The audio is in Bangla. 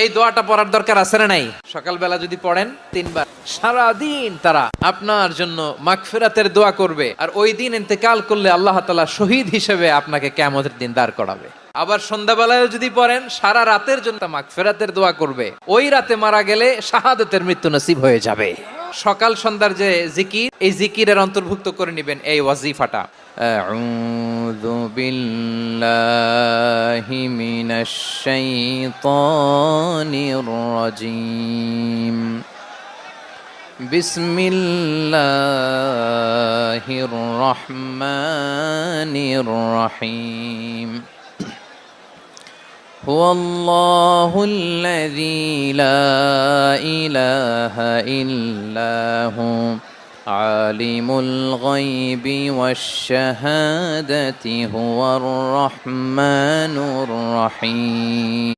এই দোয়াটা পড়ার দরকার আছে না নাই? সকালবেলা যদি পড়েন 3 বার, সারাদিন তারা আপনার জন্য মাগফিরাতের দোয়া করবে। আর ওই দিন ইন্তেকাল করলে আল্লাহ তাআলা শহীদ হিসেবে আপনাকে কিয়ামতের দিন দাঁড় করাবে। আবার সন্ধ্যাবেলায় যদি পড়েন, সারা রাতের জন্য মাগফিরাতের দোয়া করবে। ওই রাতে মারা গেলে শাহাদাতের মৃত্যু নসিব হয়ে যাবে। সকাল সন্ধ্যার যে জিকির, এই জিকিরের অন্তর্ভুক্ত করে নেবেন এই ওয়াজিফাটা। আউযু বিল্লাহি মিনাশ শাইতানির রাজীম। বিসমিল্লাহির রহমানির রহিম। হুয়াল্লাহুল্লাযী লা ইলাহা ইল্লাহু আলিমুল গায়বি ওয়াশ শাহাদাতি হুয়ার রহমানুর রহিম।